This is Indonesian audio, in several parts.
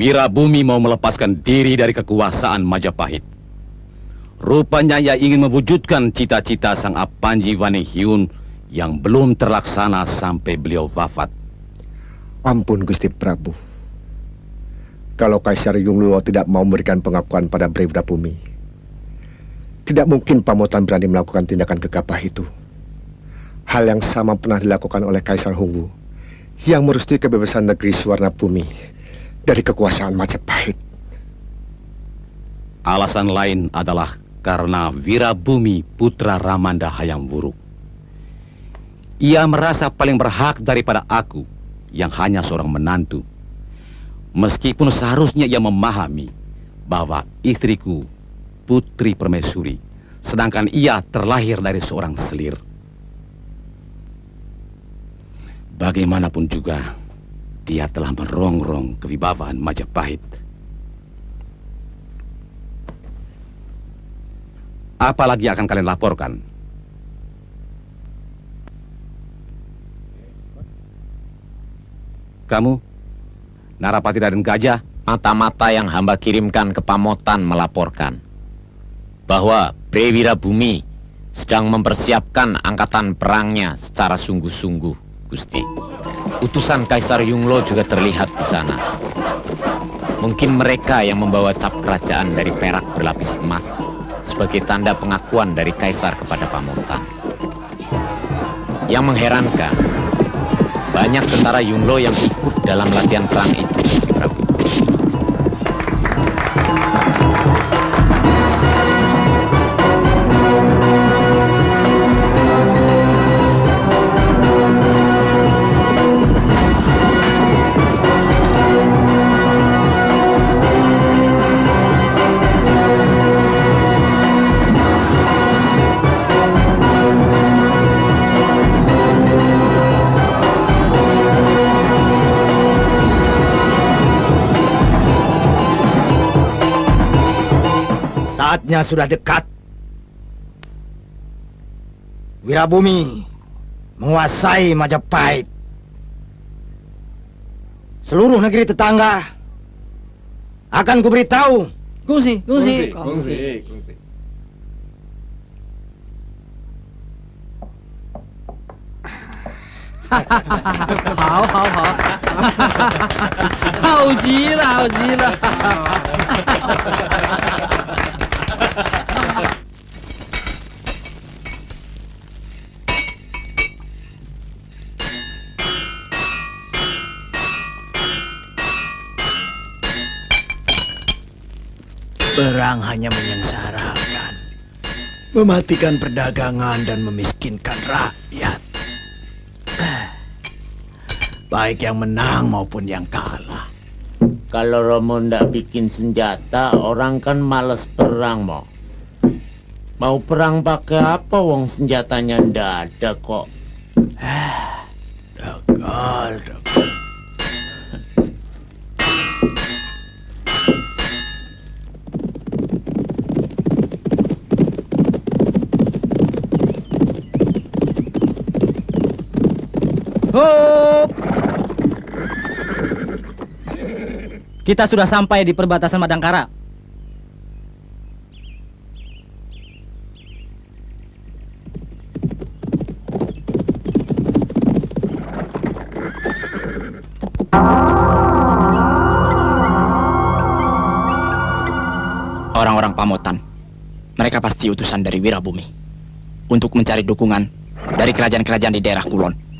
Wirabumi mau melepaskan diri dari kekuasaan Majapahit. Rupanya ia ingin mewujudkan cita-cita sang Apanji Wanehyun yang belum terlaksana sampai beliau wafat. Ampun Gusti Prabu. Kalau Kaisar Yungluo tidak mau memberikan pengakuan pada Wirabumi, tidak mungkin Pamotan berani melakukan tindakan gegabah itu. Hal yang sama pernah dilakukan oleh Kaisar Hongwu yang merestui kebebasan negeri Suwarnabumi dari kekuasaan Majapahit. Alasan lain adalah karena Wirabumi putra Ramanda Hayam Wuruk. Ia merasa paling berhak daripada aku yang hanya seorang menantu. Meskipun seharusnya ia memahami bahwa istriku Putri Permaisuri, sedangkan ia terlahir dari seorang selir. Bagaimanapun juga, dia telah merongrong kewibawaan Majapahit. Apa lagi akan kalian laporkan? Kamu, Narapati Raden Gajah? Mata-mata yang hamba kirimkan ke Pamotan melaporkan bahwa Wirabumi sedang mempersiapkan angkatan perangnya secara sungguh-sungguh, Gusti. Utusan Kaisar Yunglo juga terlihat di sana. Mungkin mereka yang membawa cap kerajaan dari perak berlapis emas sebagai tanda pengakuan dari Kaisar kepada Pamotan. Yang mengherankan, banyak tentara Yunglo yang ikut dalam latihan perang itu, Gusti Prabu. Saatnya sudah dekat. Wirabumi menguasai Majapahit. Seluruh negeri tetangga akan kuberitahu. Kungsi. Hao. Hao gila. Perang hanya menyengsarakan, mematikan perdagangan dan memiskinkan rakyat. Baik yang menang maupun yang kalah. Kalau Romo ndak bikin senjata, orang kan males perang, Mo. Mau perang pakai apa, wong senjatanya ndak ada kok. Dagal. Hop! Kita sudah sampai di perbatasan Madangkara. Orang-orang Pamotan, mereka pasti utusan dari Wirabumi untuk mencari dukungan dari kerajaan-kerajaan di daerah Kulon.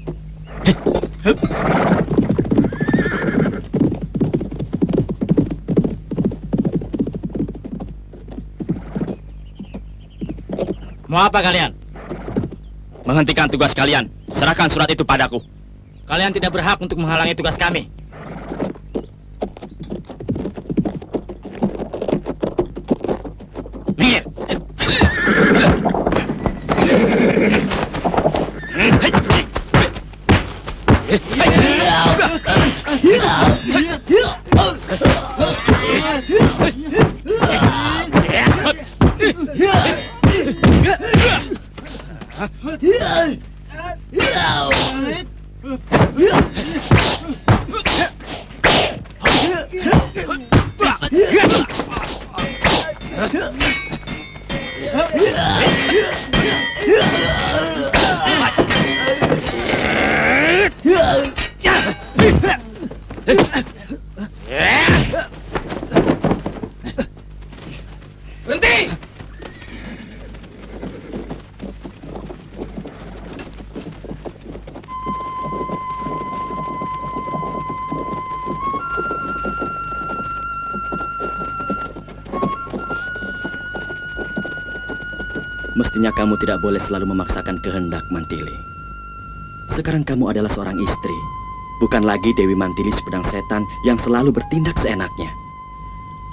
Mau apa kalian? Menghentikan tugas kalian. Serahkan surat itu padaku. Kalian tidak berhak untuk menghalangi tugas kami. Minggir. Berhenti! Mestinya kamu tidak boleh selalu memaksakan kehendak, Mantili. Sekarang kamu adalah seorang istri, bukan lagi Dewi Mantili si pedang setan yang selalu bertindak seenaknya.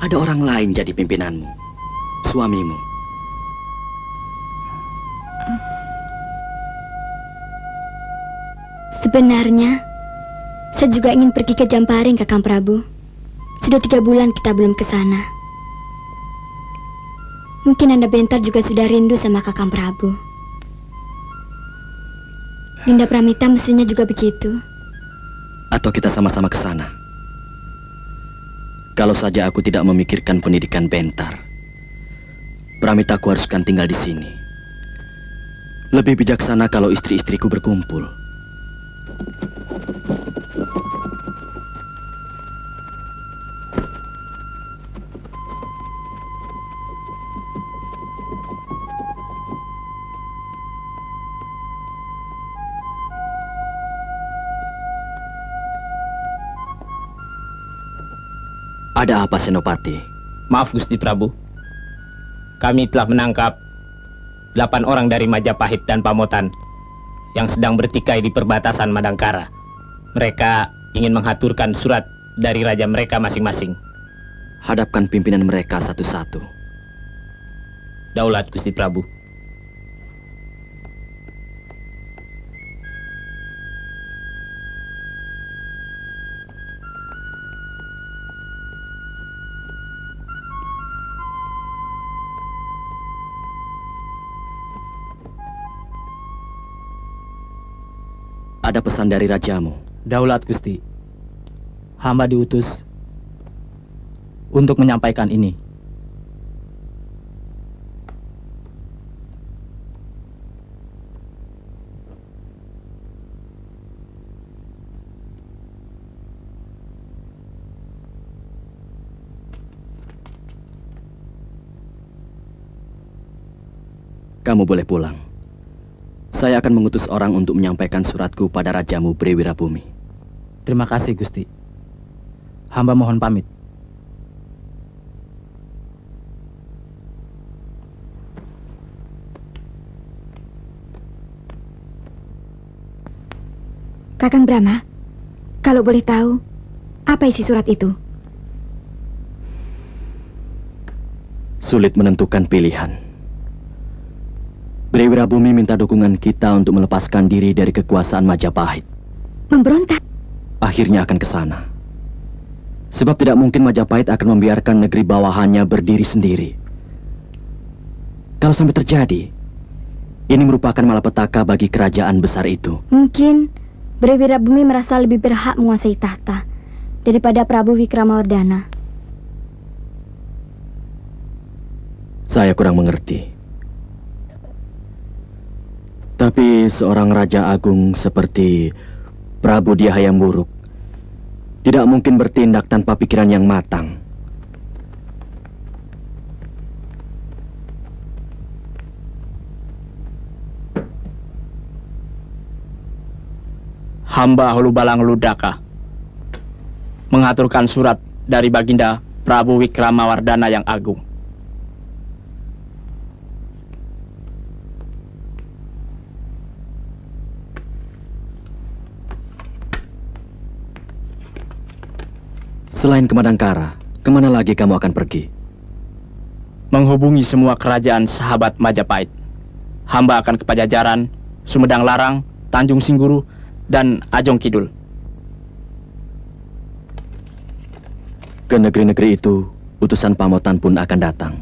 Ada orang lain jadi pimpinanmu, suamimu. Sebenarnya, saya juga ingin pergi ke Jamparing, Kakang Prabu. Sudah 3 bulan kita belum ke sana. Mungkin Nanda Bentar juga sudah rindu sama Kakang Prabu. Dinda Pramita mestinya juga begitu. Atau kita sama-sama ke sana. Kalau saja aku tidak memikirkan pendidikan Bentar, Pramita aku haruskan tinggal di sini. Lebih bijaksana kalau istri-istriku berkumpul. Ada apa, Senopati? Maaf, Gusti Prabu. Kami telah menangkap 8 orang dari Majapahit dan Pamotan yang sedang bertikai di perbatasan Madangkara. Mereka ingin menghaturkan surat dari raja mereka masing-masing. Hadapkan pimpinan mereka satu-satu. Daulat, Gusti Prabu. Ada pesan dari rajamu. Daulat, Gusti. Hamba diutus untuk menyampaikan ini. Kamu boleh pulang. Saya akan mengutus orang untuk menyampaikan suratku pada rajamu Brewirabumi. Terima kasih, Gusti. Hamba mohon pamit. Kakang Brahma, kalau boleh tahu, apa isi surat itu? Sulit menentukan pilihan. Brewirabumi minta dukungan kita untuk melepaskan diri dari kekuasaan Majapahit. Memberontak? Akhirnya akan ke sana. Sebab tidak mungkin Majapahit akan membiarkan negeri bawahannya berdiri sendiri. Kalau sampai terjadi, ini merupakan malapetaka bagi kerajaan besar itu. Mungkin Brewirabumi merasa lebih berhak menguasai tahta daripada Prabu Wikramawardhana. Saya kurang mengerti. Tapi seorang raja agung seperti Prabu Dia Hayam Wuruk tidak mungkin bertindak tanpa pikiran yang matang. Hamba Hulubalang Ludaka mengaturkan surat dari Baginda Prabu Wikramawardhana yang agung. Selain ke Madangkara, kemana lagi kamu akan pergi? Menghubungi semua kerajaan sahabat Majapahit. Hamba akan ke Pajajaran, Sumedang Larang, Tanjung Singguru, dan Ajong Kidul. Ke negeri-negeri itu, utusan Pamotan pun akan datang.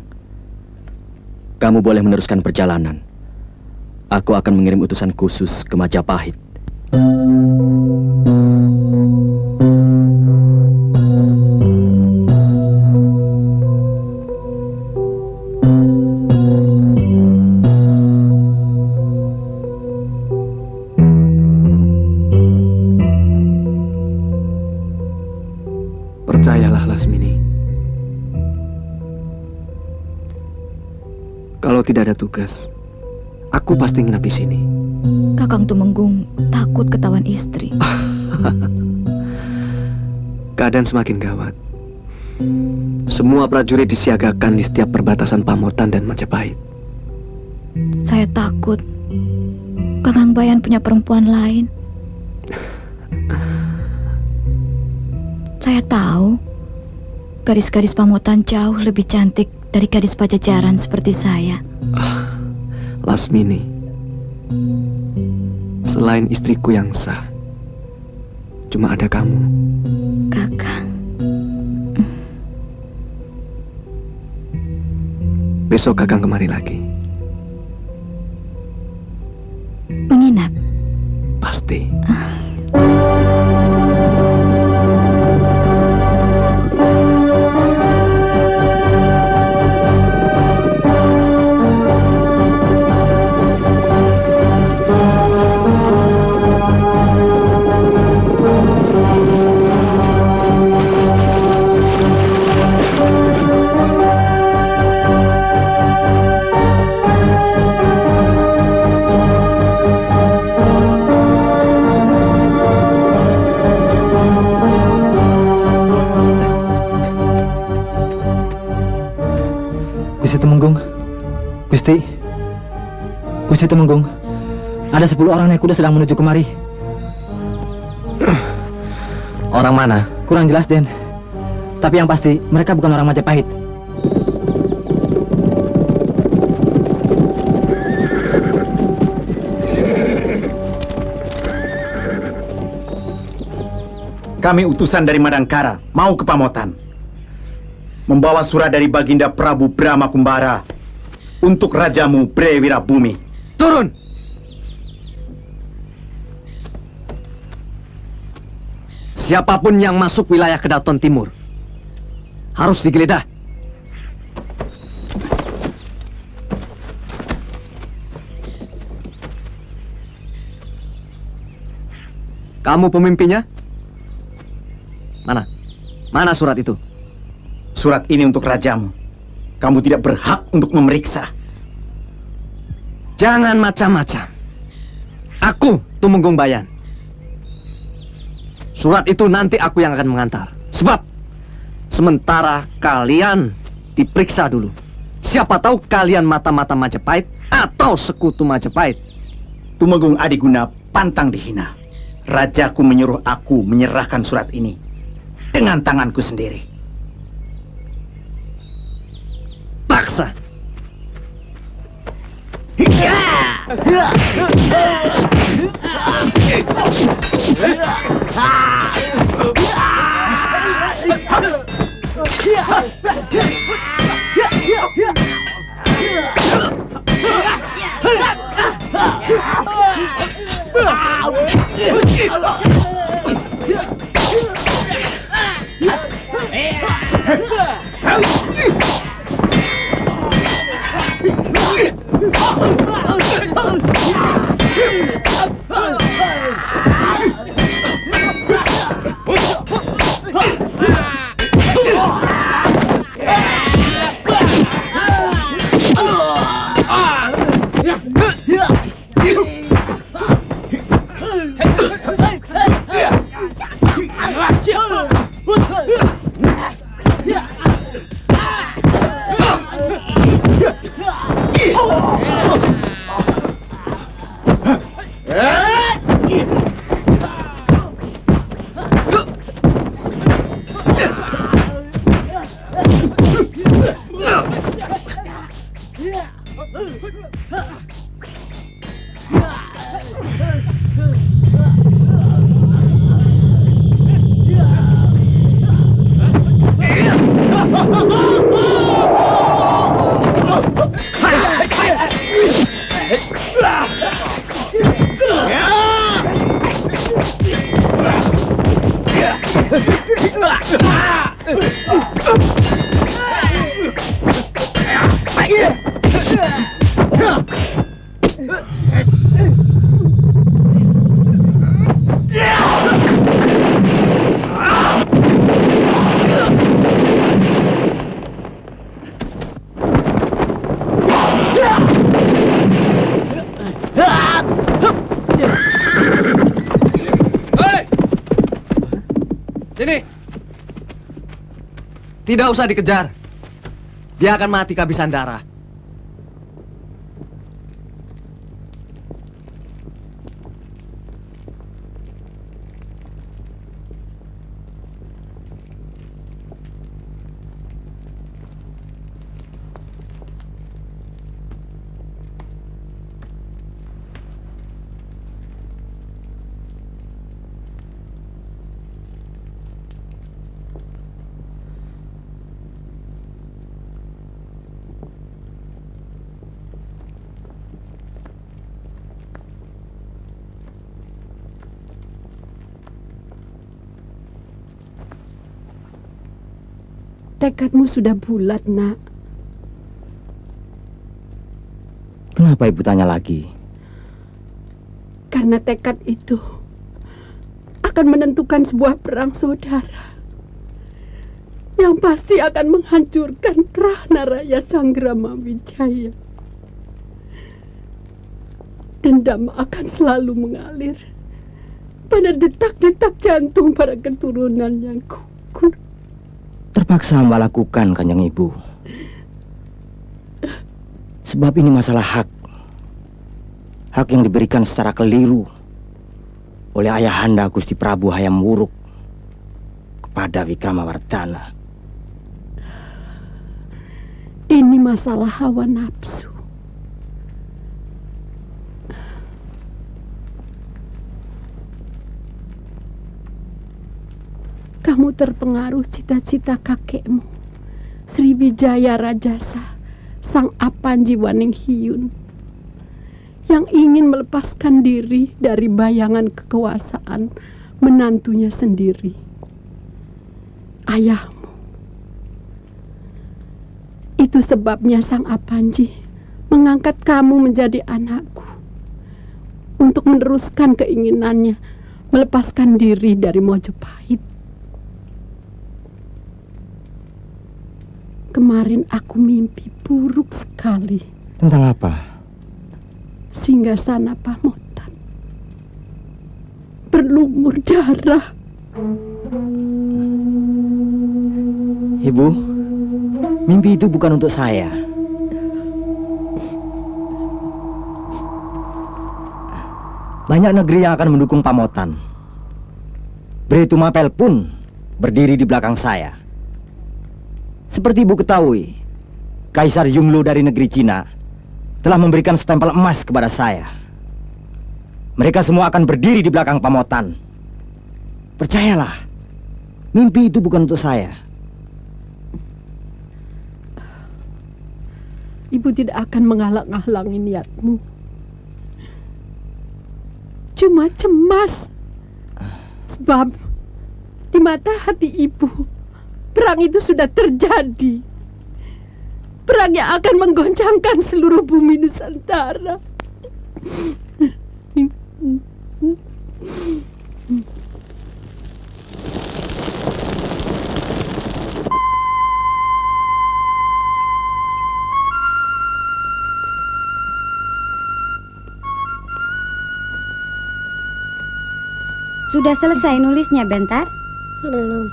Kamu boleh meneruskan perjalanan. Aku akan mengirim utusan khusus ke Majapahit. ada tugas, aku pasti nginap di sini. Kakang Tumenggung takut ketahuan istri. Keadaan semakin gawat. Semua prajurit disiagakan di setiap perbatasan Pamotan dan Majapahit. Saya takut Kakang Bayan punya perempuan lain. Saya tahu gadis-gadis Pamotan jauh lebih cantik dari gadis Pajajaran seperti saya. Lasmini, selain istriku yang sah, cuma ada kamu. Kakang. Besok Kakang kemari lagi. Menginap? Pasti. Gusti Tumenggung, Gusti Tumenggung, ada 10 orang naik kuda sedang menuju kemari. Orang mana? Kurang jelas, Den. Tapi yang pasti mereka bukan orang Majapahit. Kami utusan dari Madangkara mau ke Pamotan, membawa surat dari Baginda Prabu Brahma Kumbara untuk rajamu Bre Wirabumi. Turun! Siapapun yang masuk wilayah Kedaton Timur harus digeledah. Kamu pemimpinnya? Mana surat itu? Surat ini untuk rajamu. Kamu tidak berhak untuk memeriksa. Jangan macam-macam. Aku Tumenggung Bayan. Surat itu nanti aku yang akan mengantar. Sebab sementara kalian diperiksa dulu. Siapa tahu kalian mata-mata Majapahit atau sekutu Majapahit. Tumenggung Adiguna pantang dihina. Rajaku menyuruh aku menyerahkan surat ini dengan tanganku sendiri. Paksa. Sini. Tidak usah dikejar. Dia akan mati kehabisan darah. Tekadmu sudah bulat, Nak. Kenapa ibu tanya lagi? Karena tekad itu akan menentukan sebuah perang saudara yang pasti akan menghancurkan Prahna Raya Sanggrama Wijaya. Dendam akan selalu mengalir pada detak-detak jantung para keturunan yang gugur. Terpaksa hamba lakukan, Kanjeng Ibu. Sebab ini masalah hak. Hak yang diberikan secara keliru oleh ayahanda Gusti Prabu Hayam Wuruk kepada Wikramawardhana. Ini masalah hawa nafsu. Kamu terpengaruh cita-cita kakekmu, Sriwijaya Rajasa, Sang Apanji Waninghiyun, yang ingin melepaskan diri dari bayangan kekuasaan menantunya sendiri, ayahmu. Itu sebabnya Sang Apanji mengangkat kamu menjadi anakku untuk meneruskan keinginannya melepaskan diri dari Mojopahit. Kemarin aku mimpi buruk sekali. Tentang apa? Singgasana Pamotan berlumur darah. Ibu, mimpi itu bukan untuk saya. Banyak negeri yang akan mendukung Pamotan. Breitu Mapel pun berdiri di belakang saya. Seperti ibu ketahui, Kaisar Yunglu dari negeri Cina telah memberikan stempel emas kepada saya. Mereka semua akan berdiri di belakang Pamotan. Percayalah, mimpi itu bukan untuk saya. Ibu tidak akan menghalang-halangi niatmu. Cuma cemas. Sebab di mata hati ibu, perang itu sudah terjadi. Perang yang akan menggoncangkan seluruh bumi Nusantara. Sudah selesai nulisnya, Bentar? Belum.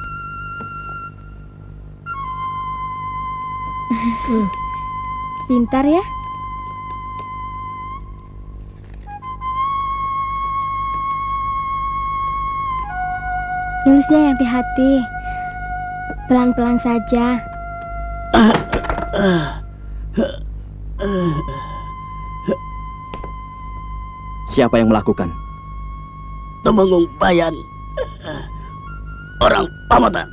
Pintar ya? Nulisnya yang hati-hati. Pelan-pelan saja. Siapa yang melakukan? Temenggung Bayan, orang Pamotan.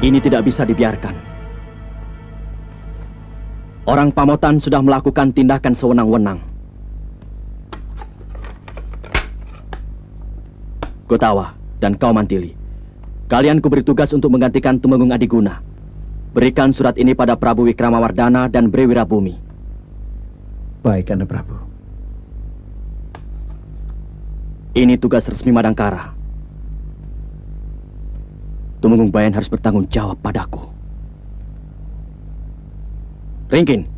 Ini tidak bisa dibiarkan. Orang Pamotan sudah melakukan tindakan sewenang-wenang. Gotawa dan kau Mantili, kalian kuberi tugas untuk menggantikan Tumenggung Adiguna. Berikan surat ini pada Prabu Wikramawardhana dan Bre Wirabumi. Baik, Anda Prabu. Ini tugas resmi Madangkara. Tumenggung Bayan harus bertanggung jawab padaku. Ringkin,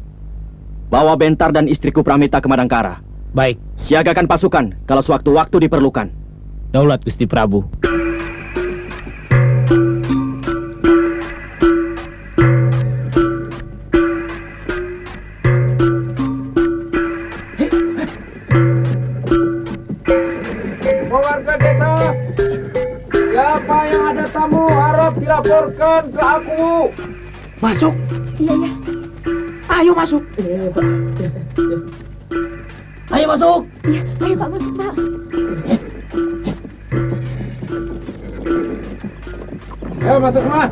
bawa Bentar dan istriku Pramita ke Madangkara. Baik. Siagakan pasukan kalau sewaktu-waktu diperlukan. Daulat Gusti Prabu. Warga desa, siapa yang ada tamu harap dilaporkan ke aku. Masuk. Iya, iya. Ayo masuk. Ayo masuk. Iya, ayo Pak masuk Pak. Ayo masuk semua.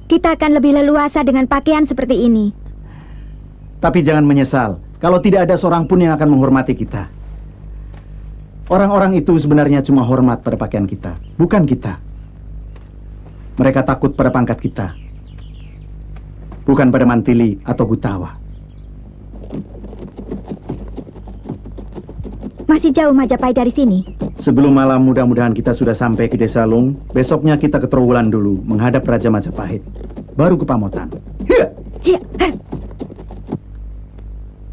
Kita akan lebih leluasa dengan pakaian seperti ini. Tapi jangan menyesal kalau tidak ada seorang pun yang akan menghormati kita. Orang-orang itu sebenarnya cuma hormat pada pakaian kita, bukan kita. Mereka takut pada pangkat kita, bukan pada mantili atau gutawa. Masih jauh Majapahit dari sini? Sebelum malam mudah-mudahan kita sudah sampai ke Desa Lung. Besoknya kita ke Trowulan dulu menghadap Raja Majapahit, baru ke Pamotan. Hiya! Hiya!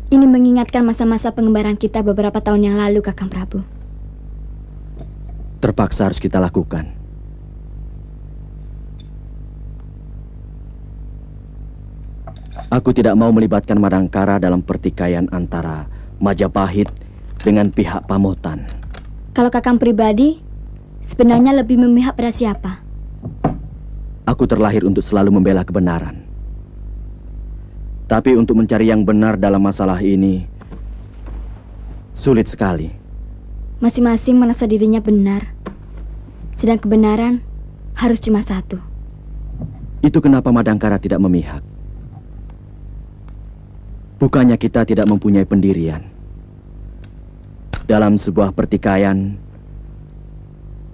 Ini mengingatkan masa-masa pengembaraan kita beberapa tahun yang lalu, Kakang Prabu. Terpaksa harus kita lakukan. Aku tidak mau melibatkan Madangkara dalam pertikaian antara Majapahit dengan pihak Pamotan. Kalau Kakang pribadi, sebenarnya lebih memihak pada siapa? Aku terlahir untuk selalu membela kebenaran. Tapi untuk mencari yang benar dalam masalah ini, sulit sekali. Masing-masing merasa dirinya benar. Sedang kebenaran harus cuma satu. Itu kenapa Madangkara tidak memihak. Bukannya kita tidak mempunyai pendirian. Dalam sebuah pertikaian,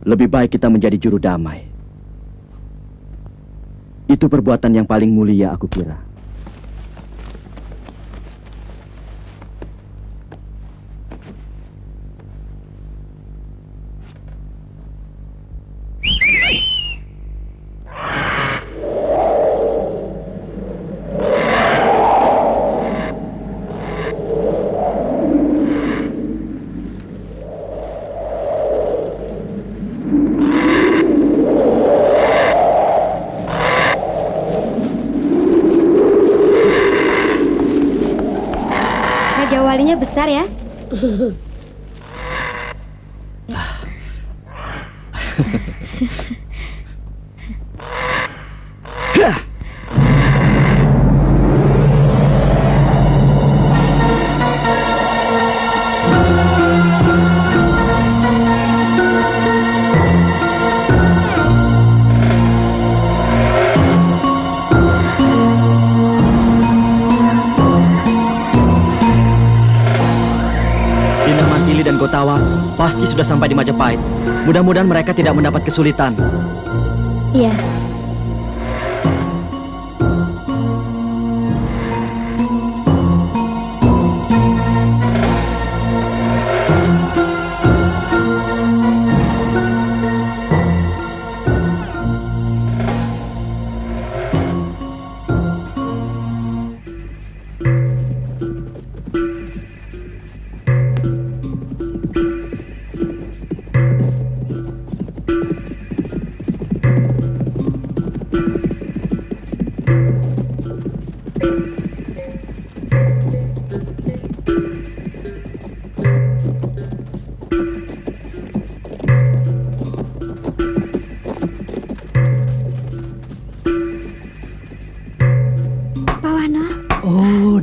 lebih baik kita menjadi juru damai. Itu perbuatan yang paling mulia, aku kira. Walinya besar ya? Dan Gotawa pasti sudah sampai di Majapahit. Mudah-mudahan mereka tidak mendapat kesulitan. Iya.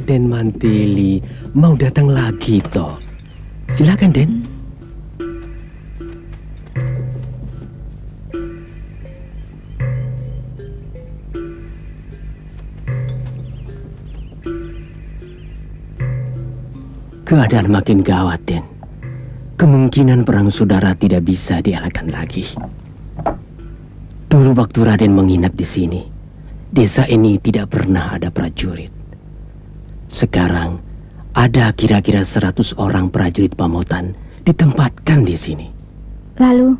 Den Mantili mau datang lagi toh. Silakan Den. Keadaan makin gawat, Den. Kemungkinan perang saudara tidak bisa dielakkan lagi. Dulu waktu Raden menginap di sini, desa ini tidak pernah ada prajurit. Sekarang ada kira-kira 100 orang prajurit Pamotan ditempatkan di sini. Lalu,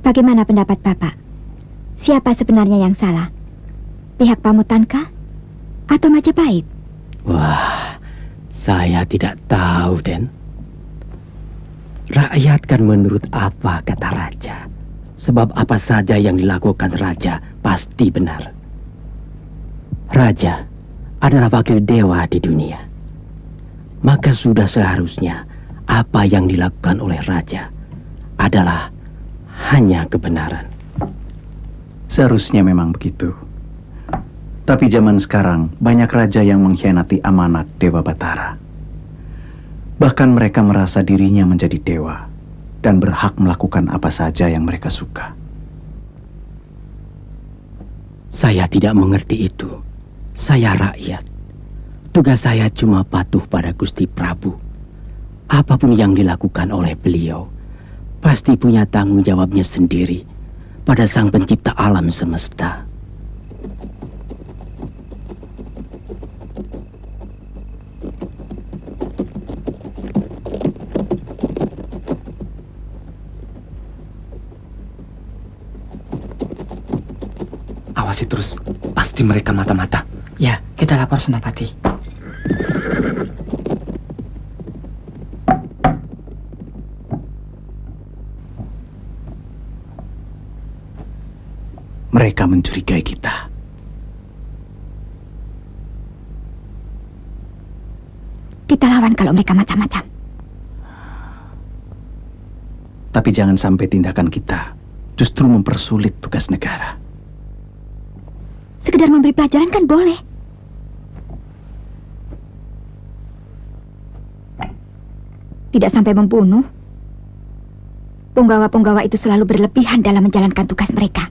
bagaimana pendapat Bapak? Siapa sebenarnya yang salah? Pihak Pamotankah? Atau Majapahit? Wah, saya tidak tahu, Den. Rakyat kan menurut apa kata raja. Sebab apa saja yang dilakukan raja pasti benar. Raja adalah wakil dewa di dunia. Maka sudah seharusnya apa yang dilakukan oleh raja adalah hanya kebenaran. Seharusnya memang begitu. Tapi zaman sekarang banyak raja yang mengkhianati amanat Dewa Batara. Bahkan mereka merasa dirinya menjadi dewa dan berhak melakukan apa saja yang mereka suka. Saya tidak mengerti itu. Saya rakyat. Tugas saya cuma patuh pada Gusti Prabu. Apapun yang dilakukan oleh beliau, pasti punya tanggung jawabnya sendiri pada Sang Pencipta alam semesta. Awasi terus, pasti mereka mata-mata. Ya, kita lapor Senapati. Mereka mencurigai kita. Kita lawan kalau mereka macam-macam. Tapi jangan sampai tindakan kita justru mempersulit tugas negara. Sekedar memberi pelajaran kan boleh. Tidak sampai membunuh. Punggawa-punggawa itu selalu berlebihan dalam menjalankan tugas mereka.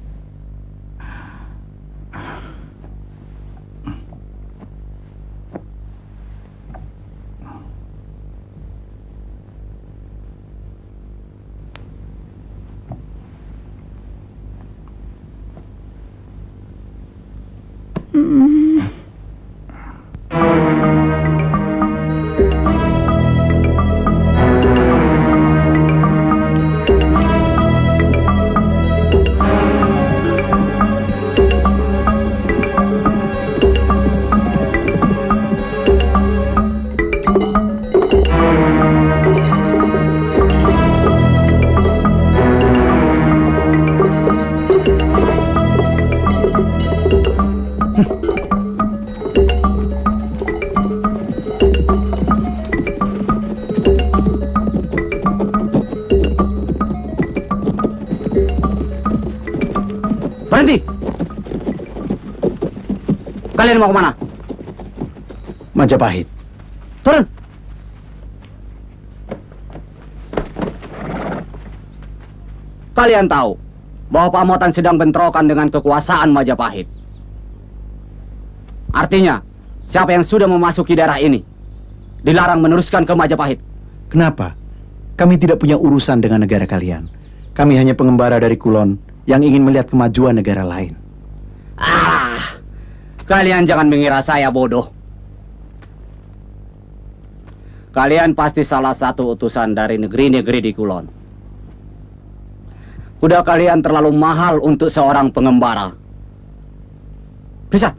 Berhenti! Kalian mau kemana? Majapahit. Turun! Kalian tahu bahwa Pamotan sedang bentrokan dengan kekuasaan Majapahit. Artinya, siapa yang sudah memasuki daerah ini dilarang meneruskan ke Majapahit. Kenapa? Kami tidak punya urusan dengan negara kalian. Kami hanya pengembara dari Kulon yang ingin melihat kemajuan negara lain. Kalian jangan mengira saya bodoh. Kalian pasti salah satu utusan dari negeri-negeri di Kulon. Kuda kalian terlalu mahal untuk seorang pengembara. Bisa?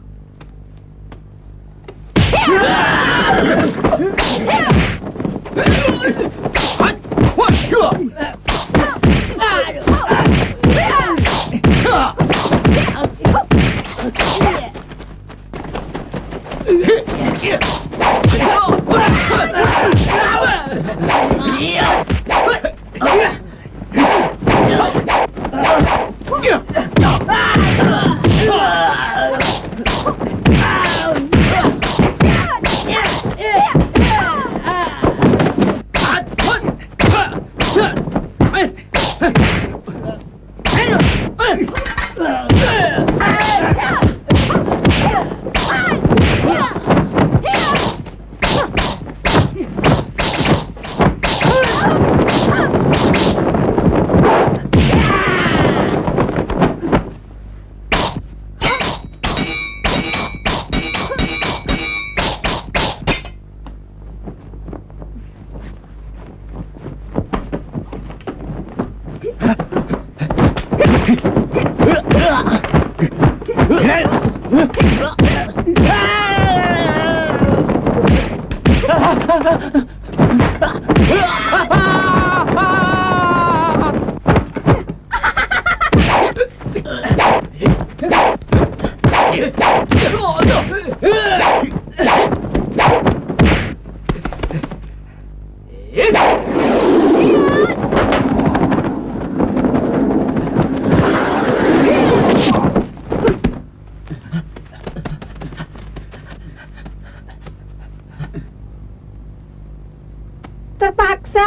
Terpaksa.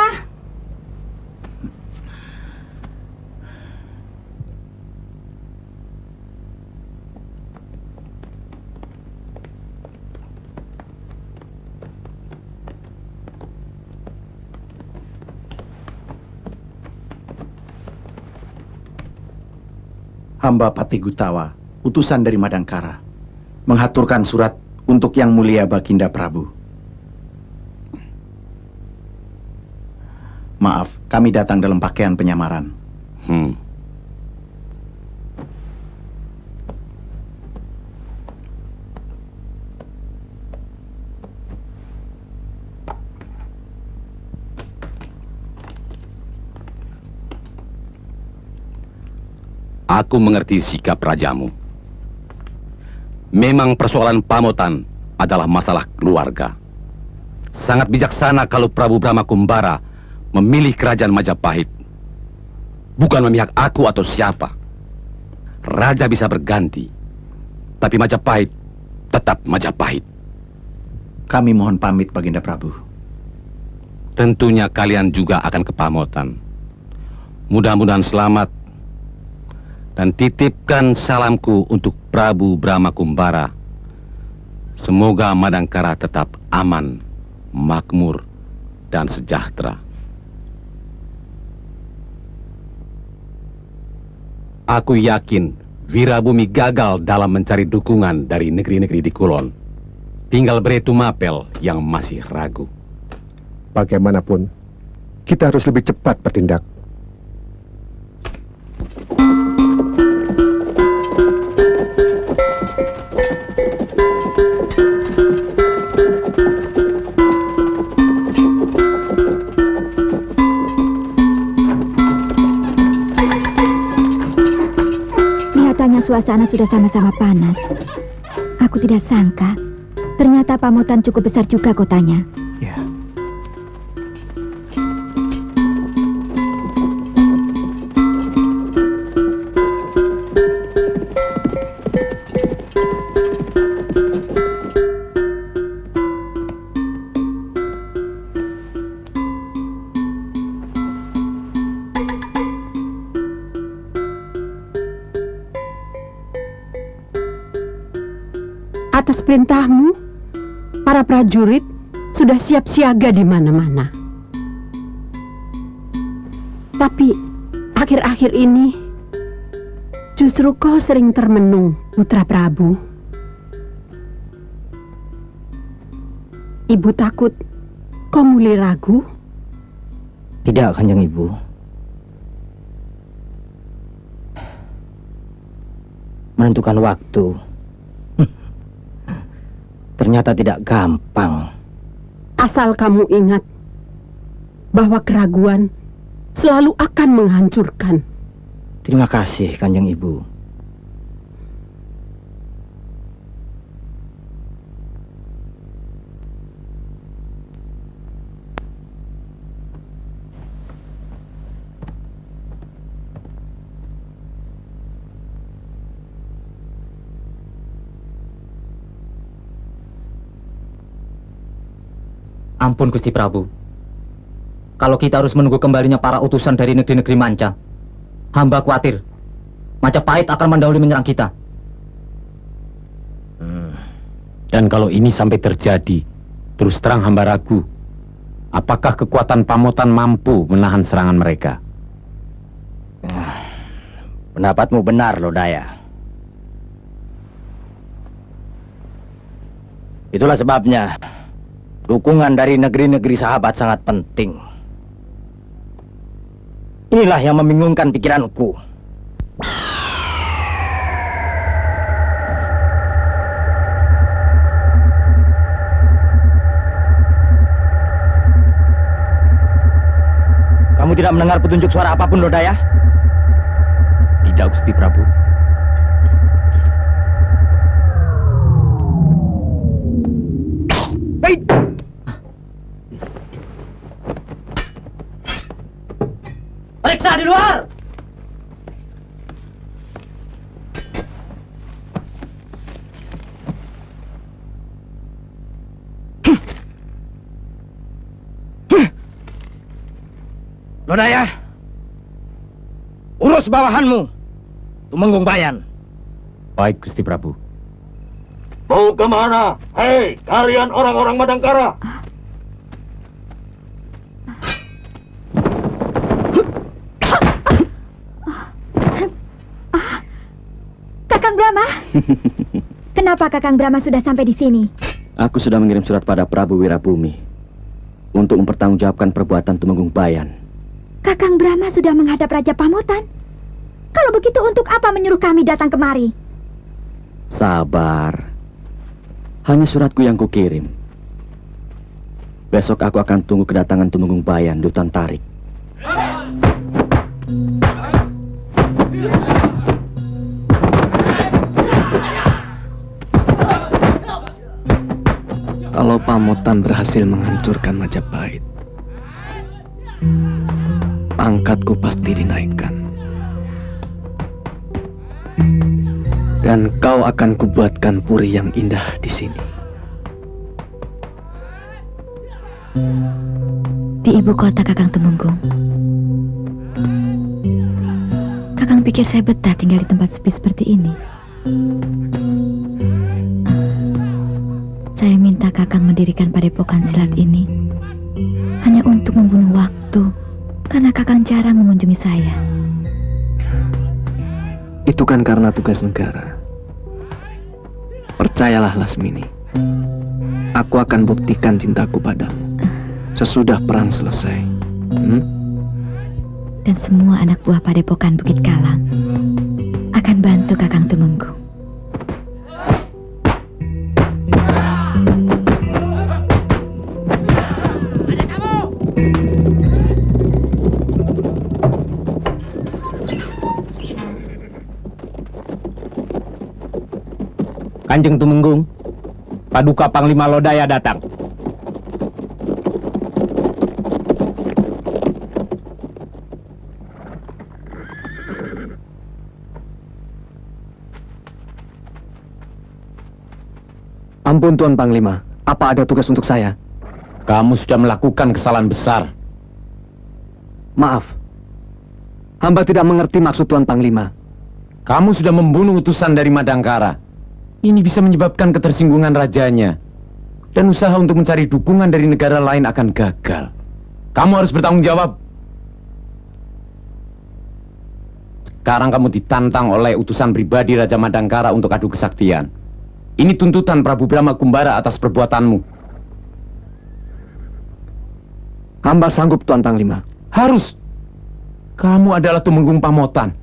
Hamba Patih Gutawa, utusan dari Madangkara, menghaturkan surat untuk Yang Mulia Baginda Prabu. Maaf, kami datang dalam pakaian penyamaran. Aku mengerti sikap rajamu. Memang persoalan Pamotan adalah masalah keluarga. Sangat bijaksana kalau Prabu Brahma Kumbara memilih kerajaan Majapahit. Bukan memihak aku atau siapa. Raja bisa berganti, tapi Majapahit tetap Majapahit. Kami mohon pamit, Baginda Prabu. Tentunya kalian juga akan ke Pamotan. Mudah-mudahan selamat. Dan titipkan salamku untuk Prabu Brahma Kumbara. Semoga Madangkara tetap aman, makmur, dan sejahtera. Aku yakin Wirabumi gagal dalam mencari dukungan dari negeri-negeri di Kulon. Tinggal Bretu Mapel yang masih ragu. Bagaimanapun, kita harus lebih cepat bertindak. Suasana sudah sama-sama panas. Aku tidak sangka, ternyata Pamotan cukup besar juga kotanya. Ya. Atas perintahmu, para prajurit sudah siap siaga di mana-mana. Tapi akhir-akhir ini justru kau sering termenung, Putra Prabu. Ibu takut kau mulai ragu? Tidak, Kanjeng Ibu. Menentukan waktu ternyata tidak gampang. Asal kamu ingat bahwa keraguan selalu akan menghancurkan. Terima kasih, Kanjeng Ibu. Ampun Gusti Prabu. Kalau kita harus menunggu kembalinya para utusan dari negeri-negeri manca, hamba khawatir Majapahit akan mendahului menyerang kita. Dan kalau ini sampai terjadi, terus terang hamba ragu, apakah kekuatan Pamotan mampu menahan serangan mereka? Pendapatmu benar, Lodaya. Itulah sebabnya dukungan dari negeri-negeri sahabat sangat penting. Inilah yang membingungkan pikiranku. Kamu tidak mendengar petunjuk suara apapun, Lodaya? Tidak, Gusti Prabu. Hei! Periksa di luar! Lodaya, urus bawahanmu, Tumenggung Bayan. Baik, Gusti Prabu. Mau kemana? Hei, kalian orang-orang Madangkara! Kakang Brahma? Kenapa Kakang Brahma sudah sampai di sini? Aku sudah mengirim surat pada Prabu Wirabumi untuk mempertanggungjawabkan perbuatan Tumenggung Bayan. Kakang Brahma sudah menghadap Raja Pamotan. Kalau begitu untuk apa menyuruh kami datang kemari? Sabar. Hanya suratku yang kukirim. Besok aku akan tunggu kedatangan Tumenggung Bayan di hutan Tarik. Kalau Pamotan berhasil menghancurkan Majapahit, pangkatku pasti dinaikkan. Dan kau akan kubuatkan puri yang indah di sini. Di ibu kota, Kakang Tumenggung. Kakang pikir saya betah tinggal di tempat sepi seperti ini? Saya minta Kakang mendirikan padepokan silat ini hanya untuk membunuh waktu, karena Kakang jarang mengunjungi saya. Itu kan karena tugas negara. Percayalah, Lasmini. Aku akan buktikan cintaku padamu sesudah perang selesai. Dan semua anak buah padepokan Bukit Kalam akan bantu Kakang Tumenggung. Kanjeng Tumenggung, Paduka Panglima Lodaya datang. Ampun Tuan Panglima, apa ada tugas untuk saya? Kamu sudah melakukan kesalahan besar. Maaf, hamba tidak mengerti maksud Tuan Panglima. Kamu sudah membunuh utusan dari Madangkara. Ini bisa menyebabkan ketersinggungan rajanya. Dan usaha untuk mencari dukungan dari negara lain akan gagal. Kamu harus bertanggung jawab. Sekarang kamu ditantang oleh utusan pribadi Raja Madangkara untuk adu kesaktian. Ini tuntutan Prabu Brahma Kumbara atas perbuatanmu. Hamba sanggup, Tuan Panglima. Harus. Kamu adalah Tumenggung Pamotan.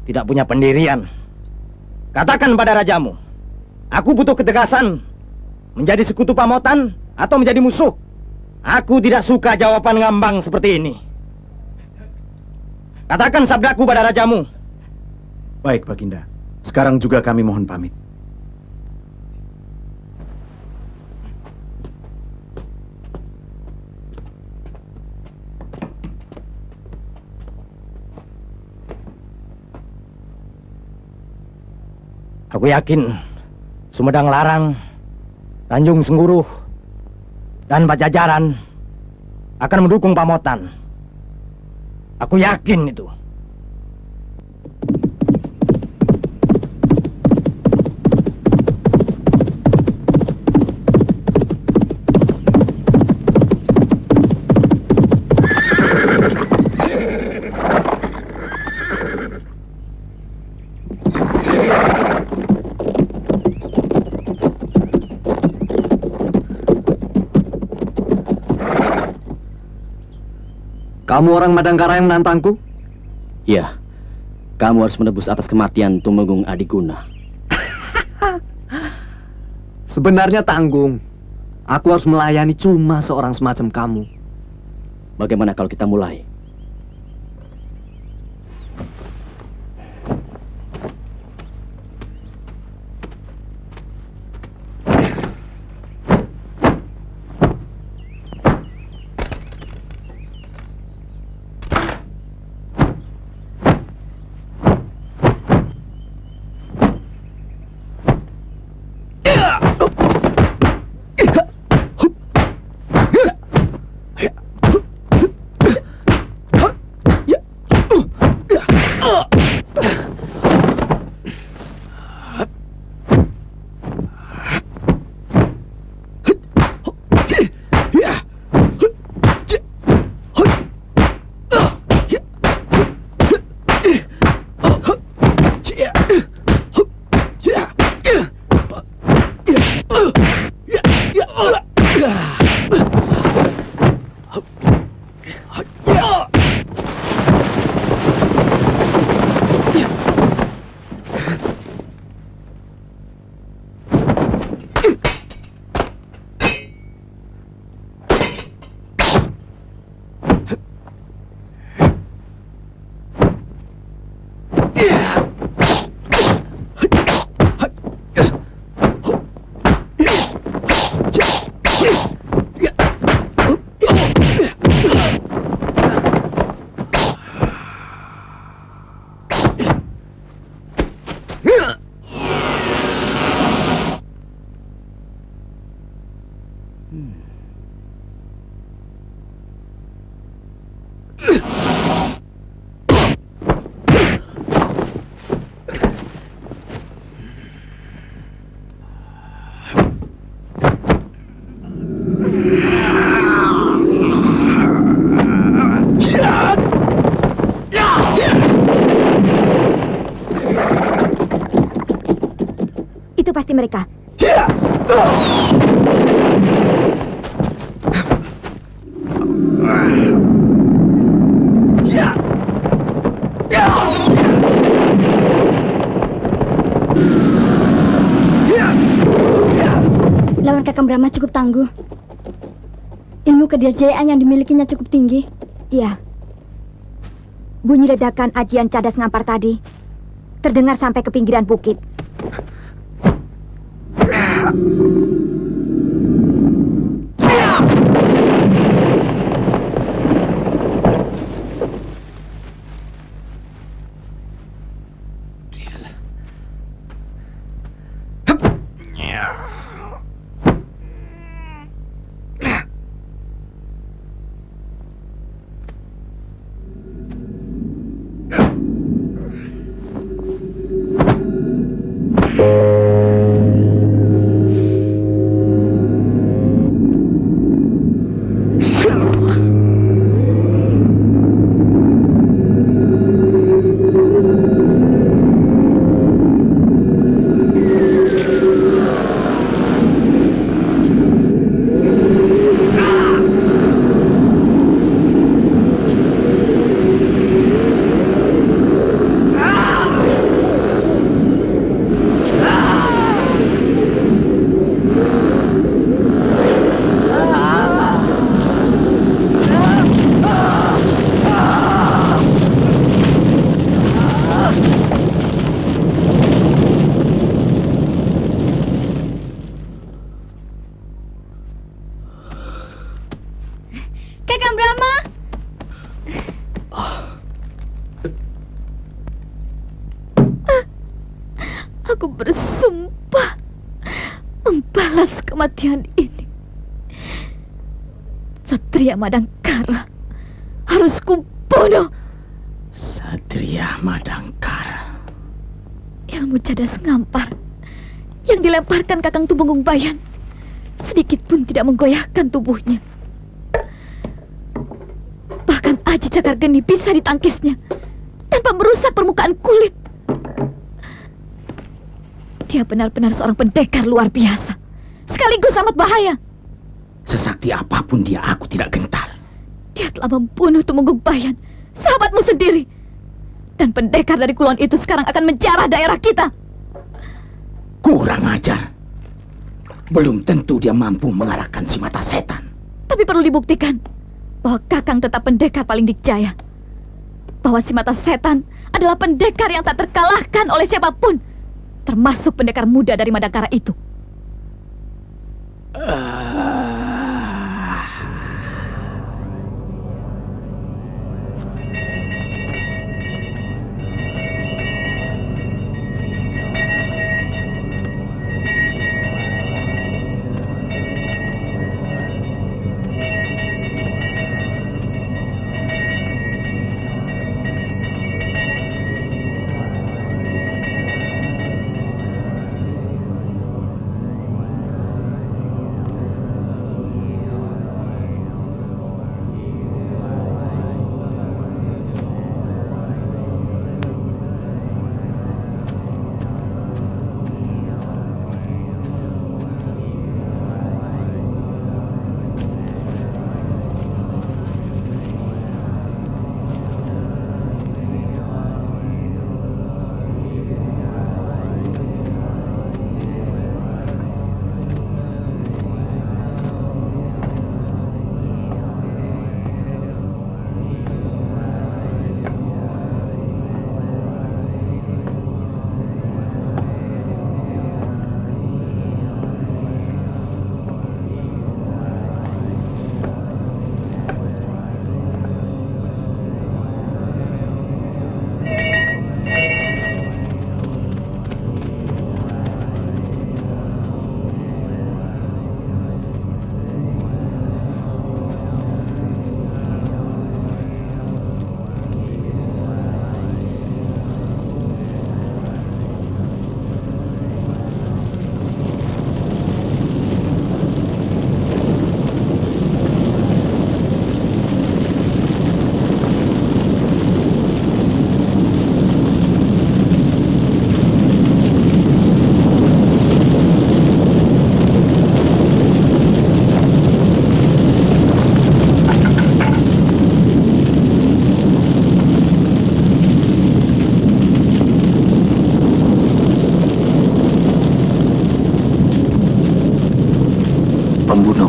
Tidak punya pendirian. Katakan pada rajamu, aku butuh ketegasan. Menjadi sekutu Pamotan atau menjadi musuh. Aku tidak suka jawaban ngambang seperti ini. Katakan sabdaku pada rajamu. Baik, Baginda. Sekarang juga kami mohon pamit. Aku yakin Sumedang Larang, Tanjung Sengguruh, dan Pajajaran akan mendukung Pamotan. Aku yakin itu. Kamu orang Madangkara yang menantangku? Iya, kamu harus menebus atas kematian Tumenggung Adiguna. Sebenarnya tanggung. Aku harus melayani cuma seorang semacam kamu. Bagaimana kalau kita mulai? Itu pasti mereka. Lawan Kakang Brahma cukup tangguh. Ilmu kedirjayaan yang dimilikinya cukup tinggi. Iya. Bunyi ledakan ajian cadas ngampar tadi terdengar sampai ke pinggiran bukit. Aku bersumpah membalas kematian ini. Satria Madangkara harus kubunuh. Satria Madangkara. Ilmu cadas ngampar yang dilemparkan Kakang Tumenggung Bayan sedikit pun tidak menggoyahkan tubuhnya. Bahkan aji cakar geni bisa ditangkisnya tanpa merusak permukaan kulit. Dia benar-benar seorang pendekar luar biasa, sekaligus amat bahaya. Sesakti apapun dia, aku tidak gentar. Dia telah membunuh Tumenggung Bayan, sahabatmu sendiri. Dan pendekar dari kulon itu sekarang akan menjarah daerah kita. Kurang ajar. Belum tentu dia mampu mengalahkan si mata setan. Tapi perlu dibuktikan. bahwa Kakang tetap pendekar paling dikjaya. Bahwa si mata setan adalah pendekar yang tak terkalahkan oleh siapapun, termasuk pendekar muda dari Madangkara itu.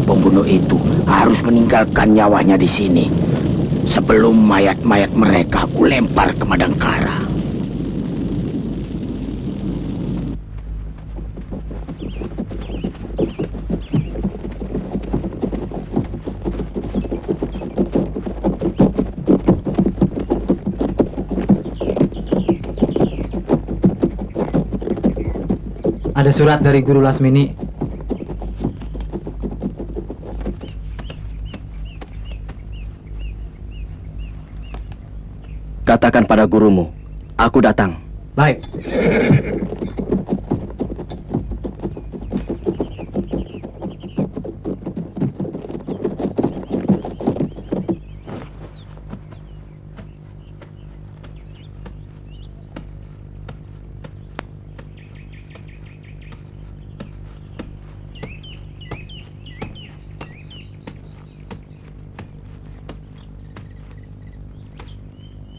Pembunuh itu harus meninggalkan nyawanya di sini sebelum mayat-mayat mereka aku lempar ke Madangkara. Ada surat dari Guru Lasmini. Katakan pada gurumu, aku datang. Baik.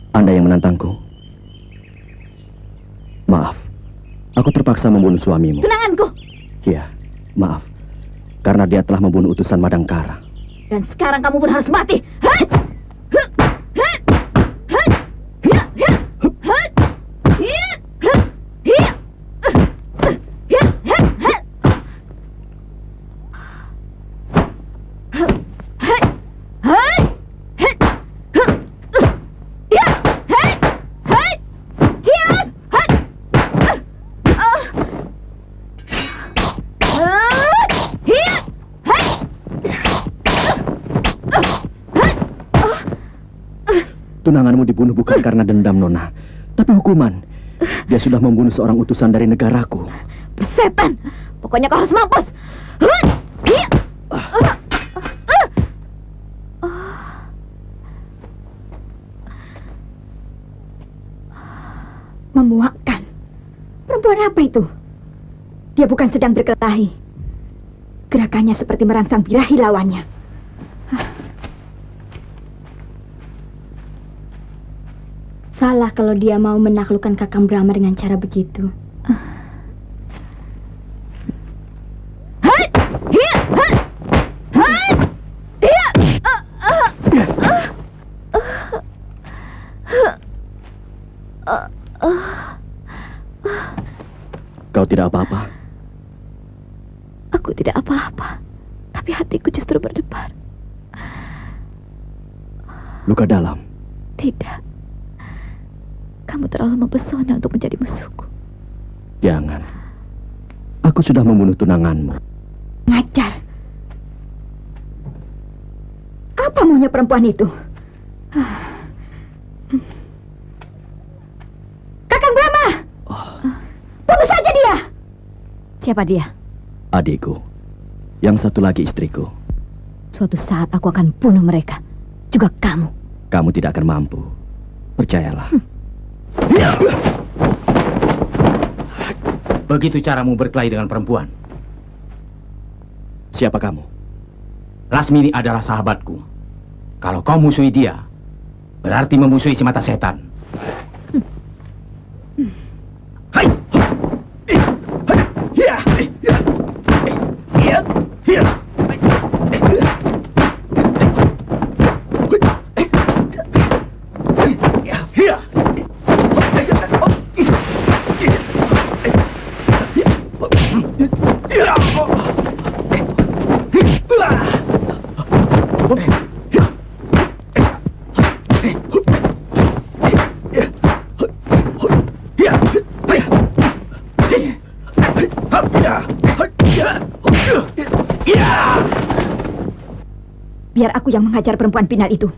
Anda yang menantangku. Maaf, aku terpaksa membunuh suamimu. Tunanganku. Iya, maaf. Karena dia telah membunuh utusan Madangkara. Dan sekarang kamu pun harus mati. Tunanganmu dibunuh bukan karena dendam, Nona, tapi hukuman. Dia sudah membunuh seorang utusan dari negaraku. Persetan! Pokoknya kau harus mampus! Memuakkan. Perempuan apa itu? Dia bukan sedang berkelahi. Gerakannya seperti merangsang birahi lawannya. Salah kalau dia mau menaklukkan Kakang Brahma dengan cara begitu. tidak apa-apa? Aku tidak apa-apa, tapi hatiku justru berdebar. Luka dalam? Tidak. Kamu terlalu mempesona untuk menjadi musuhku. Jangan. Aku sudah membunuh tunanganmu. Ngajar. Apa maunya perempuan itu? Kakang Brahma! Bunuh saja dia! Siapa dia? Adikku. Yang satu lagi istriku. Suatu saat aku akan bunuh mereka. Juga kamu. Kamu tidak akan mampu. Percayalah. Begitu caramu berkelahi dengan perempuan. Siapa kamu? Lasmini adalah sahabatku. Kalau kau musuhi dia, berarti memusuhi si mata setan. Biar aku yang menghajar perempuan pinal itu.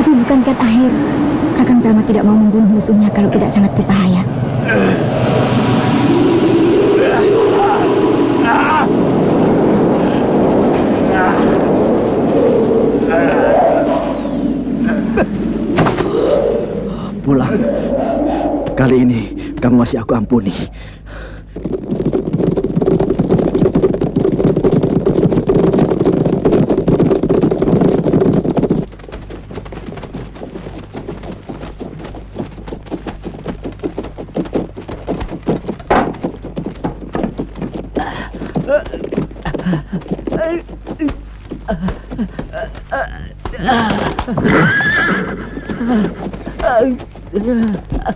Tapi bukankah akhir Kakang Brahma tidak mau membunuh musuhnya kalau tidak sangat berbahaya? Pulang. Kali ini kamu masih aku ampuni.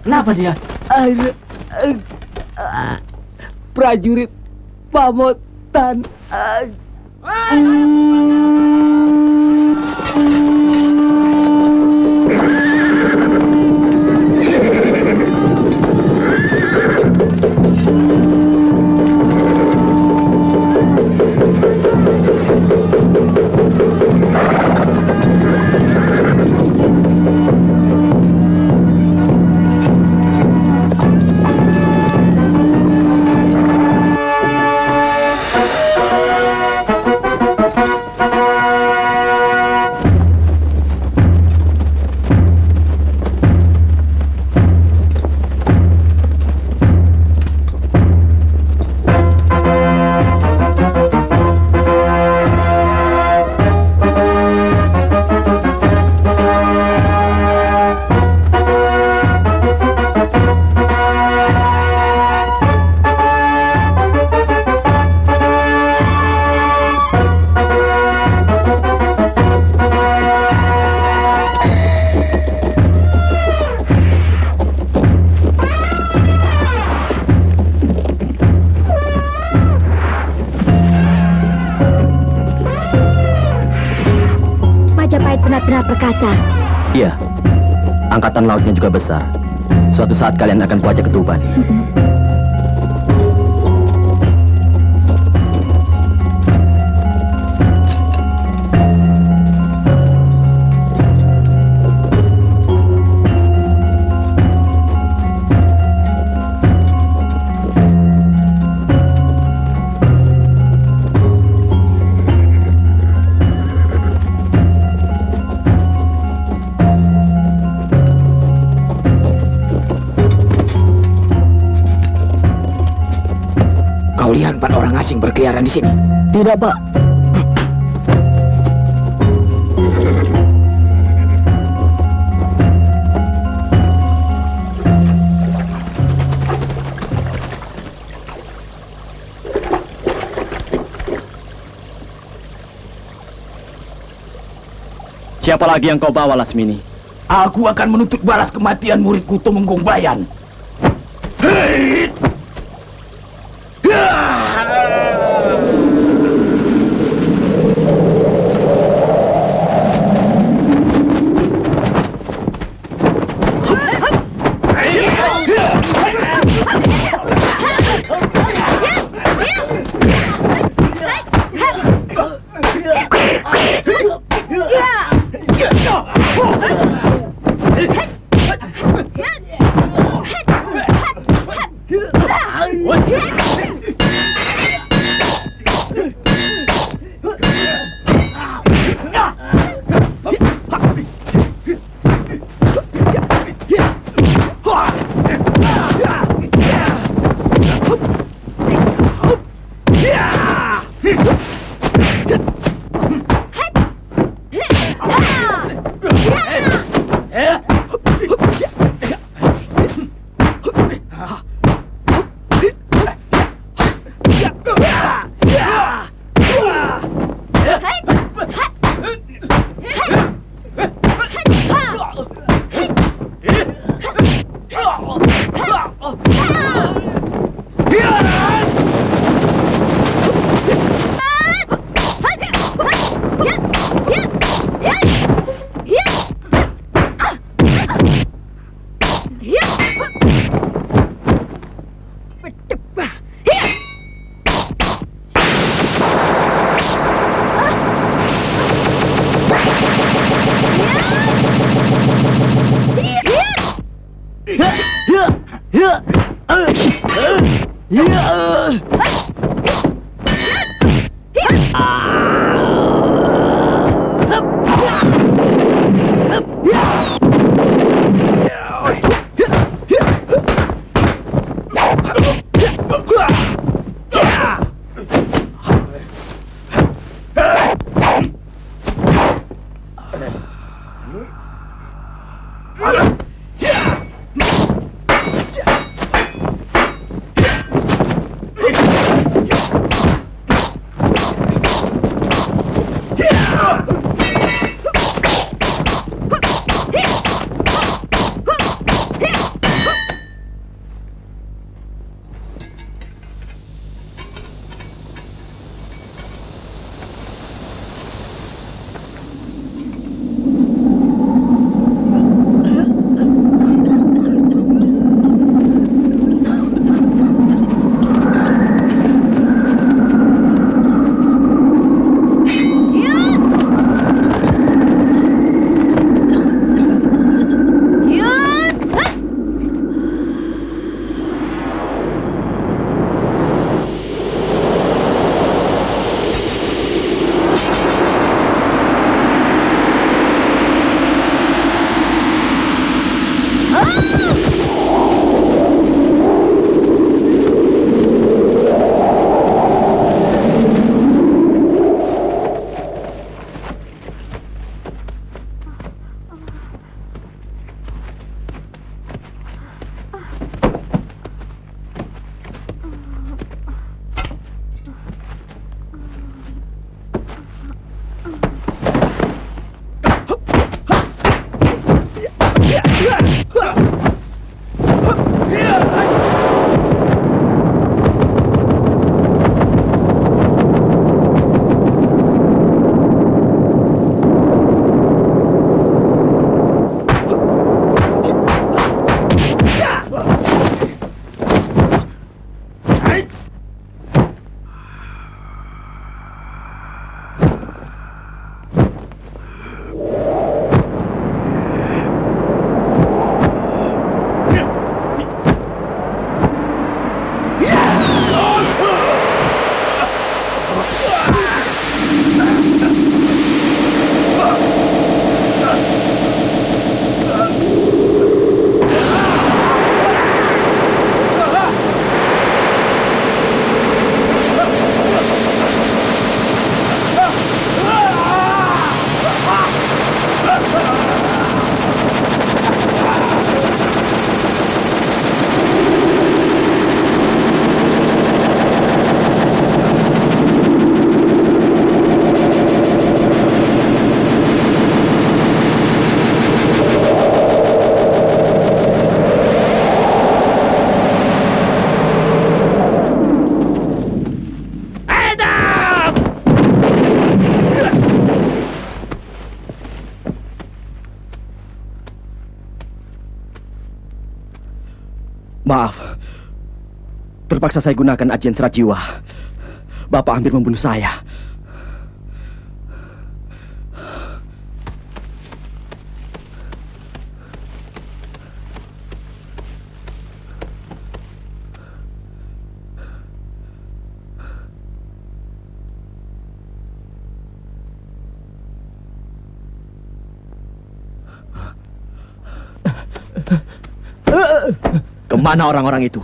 Kenapa dia? Prajurit Pamotan. benar-benar perkasa. Iya, angkatan lautnya juga besar. Suatu saat kalian akan kuajak ke Tuban. Kau lihat 4 orang asing berkeliaran di sini? Tidak, Pak. Siapa lagi yang kau bawa, Lasmini? Aku akan menuntut balas kematian muridku Tumenggung Bayan. Hei! Terpaksa saya gunakan ajian serat jiwa. Bapak hampir membunuh saya. Kemana orang-orang itu?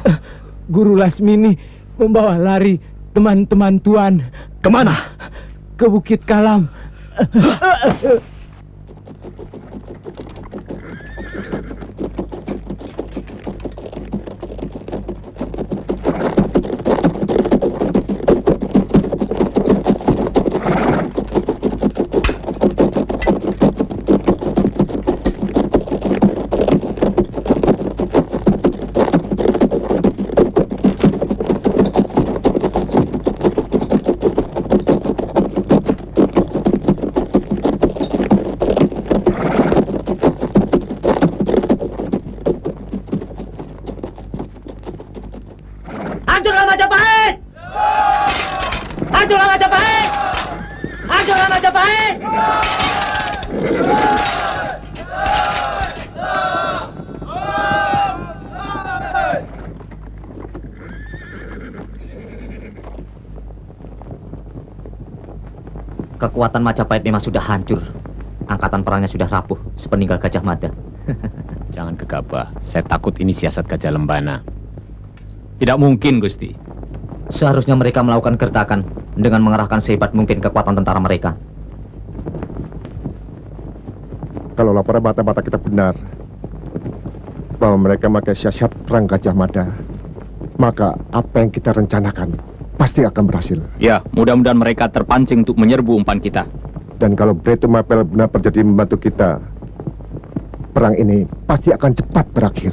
Guru Lasmini membawa lari teman-teman Tuan. Kemana? Ke Bukit Kalam. Hancurlah Majapahit! Hancurlah Majapahit! Hancurlah Majapahit! Kekuatan Majapahit memang sudah hancur. Angkatan perangnya sudah rapuh, sepeninggal Gajah Mada. Jangan gegabah. Saya takut ini siasat Gajah Lembana. Tidak mungkin, Gusti. Seharusnya mereka melakukan gertakan dengan mengerahkan sehebat mungkin kekuatan tentara mereka. Kalau laporan mata-mata kita benar bahwa mereka memakai siasat perang Gajah Mada, maka apa yang kita rencanakan pasti akan berhasil. Ya, mudah-mudahan mereka terpancing untuk menyerbu umpan kita. Dan kalau Bretu Mapel benar-benar jadi membantu kita, perang ini pasti akan cepat berakhir.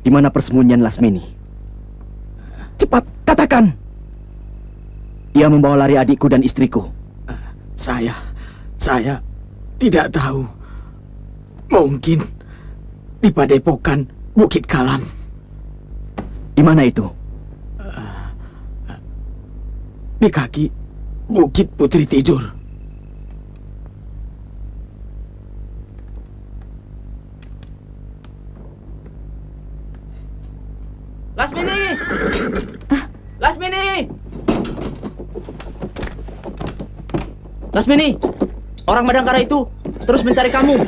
Di mana persembunyian Lasmini? Cepat, katakan. Dia membawa lari adikku dan istriku. Saya tidak tahu. Mungkin di padepokan Bukit Kalam. Di mana itu? Di kaki Bukit Putri Tidur. Lasmini! Lasmini! Lasmini! Orang Madangkara itu terus mencari kamu.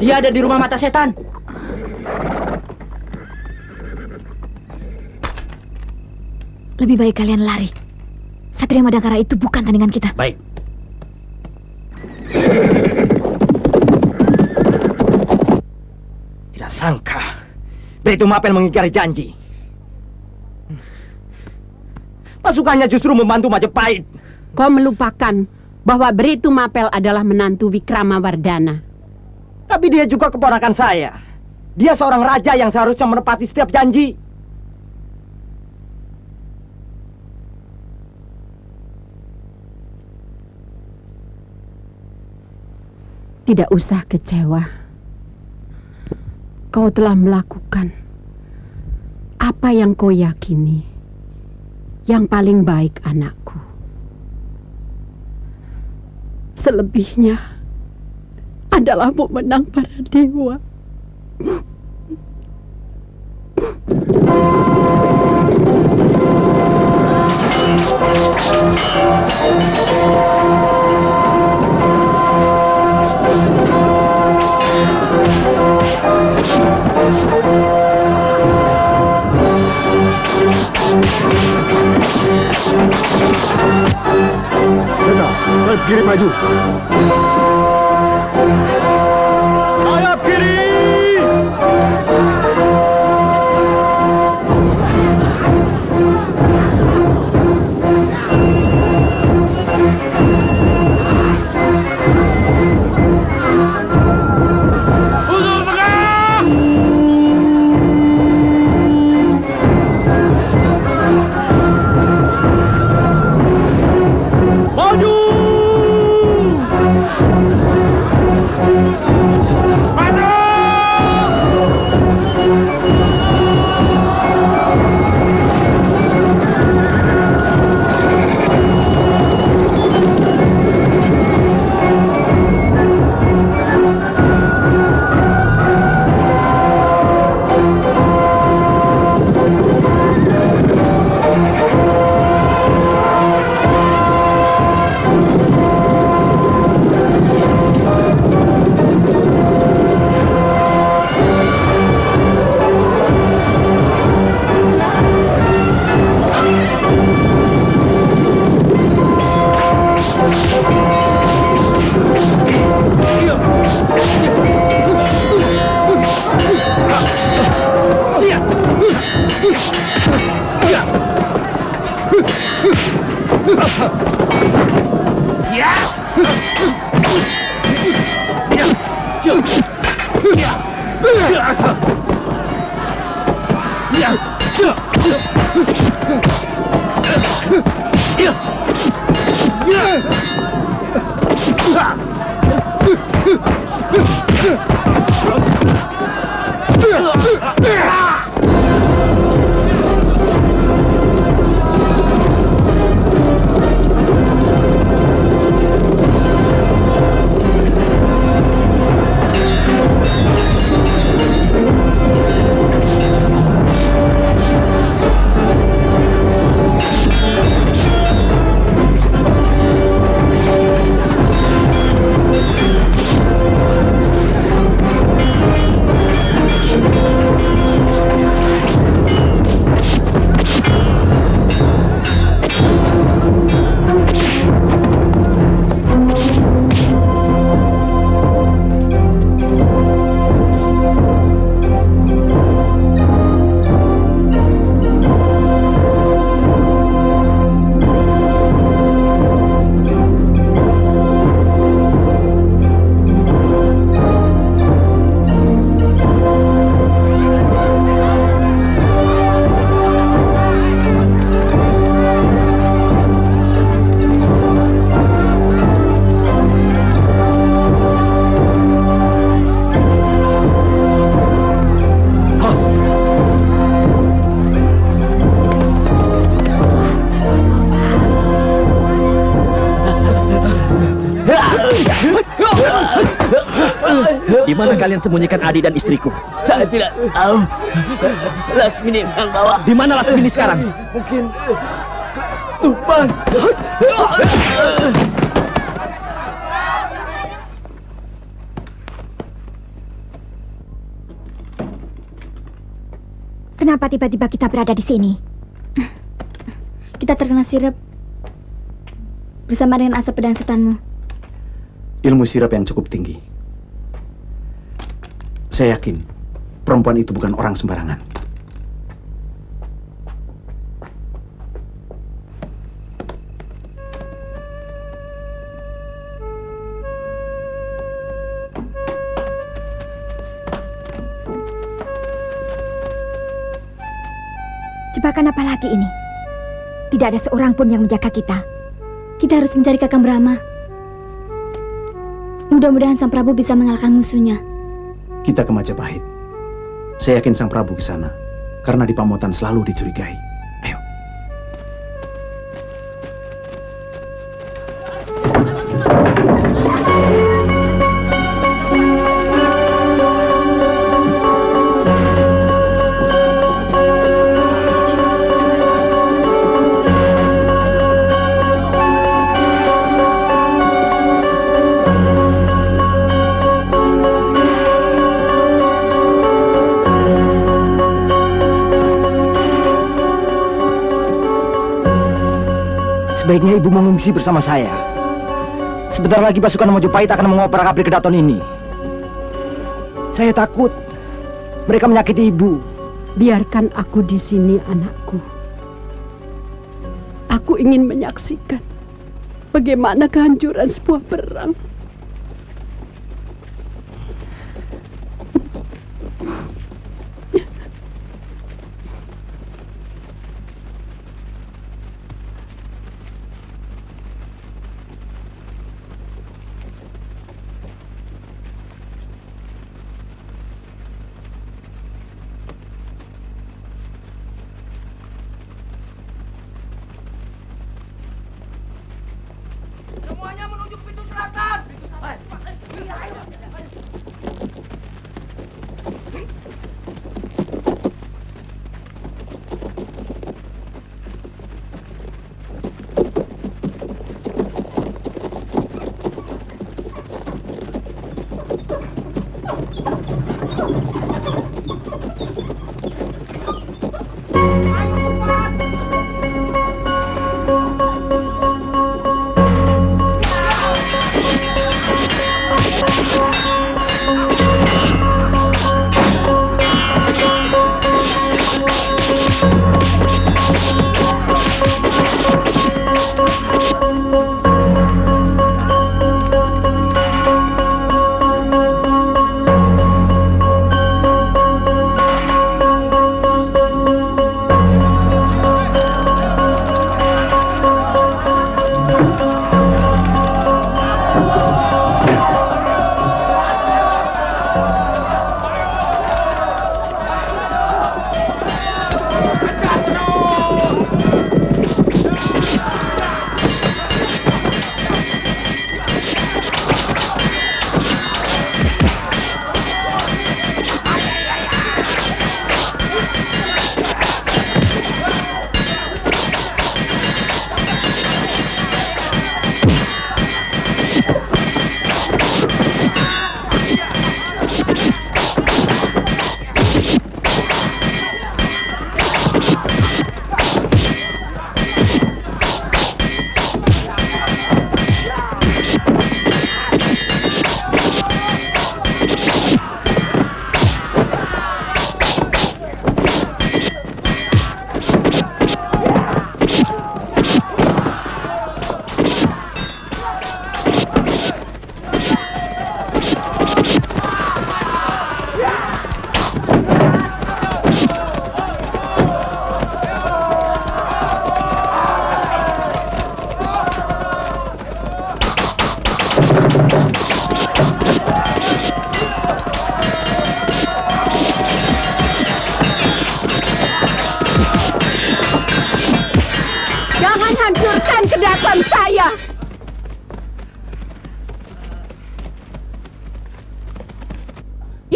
Dia ada di rumah mata setan. Lebih baik kalian lari. Satria Madangkara itu bukan tandingan kita. Baik. Tidak sangka Beritu Mapel mengingkari janji. Pasukannya justru membantu Majapahit. Kau melupakan bahwa Beritu Mapel adalah menantu Wikramawardhana. Tapi dia juga keponakan saya. Dia seorang raja yang seharusnya menepati setiap janji. Tidak usah kecewa. Kau telah melakukan apa yang kau yakini yang paling baik, anakku. Selebihnya adalah menang para dewa. Sena, saya kiri maju. Sayap kiri! Usul tengah! Maju! Di mana kalian sembunyikan Adi dan istriku? Saya tidak tahu. Lasmini yang bawa. Di mana Lasmini sekarang? Mungkin Tuban. Kenapa tiba-tiba kita berada di sini? Kita terkena sirap bersama dengan asap pedang setanmu. Ilmu sirap yang cukup tinggi. Saya yakin perempuan itu bukan orang sembarangan. Jebakan apa lagi ini? Tidak ada seorang pun yang menjaga kita. Kita harus mencari Kakang Brahma. Mudah-mudahan Sang Prabu bisa mengalahkan musuhnya. Kita ke Majapahit. Saya yakin Sang Prabu ke sana karena di Pamotan selalu dicurigai. Ayo. Sebaiknya ibu mengungsi bersama saya. Sebentar lagi pasukan Majapahit akan mengoper Kapri Kedaton ini. Saya takut mereka menyakiti ibu. Biarkan aku di sini, anakku. Aku ingin menyaksikan bagaimana kehancuran sebuah perang. Semuanya menuju ke pintu selatan.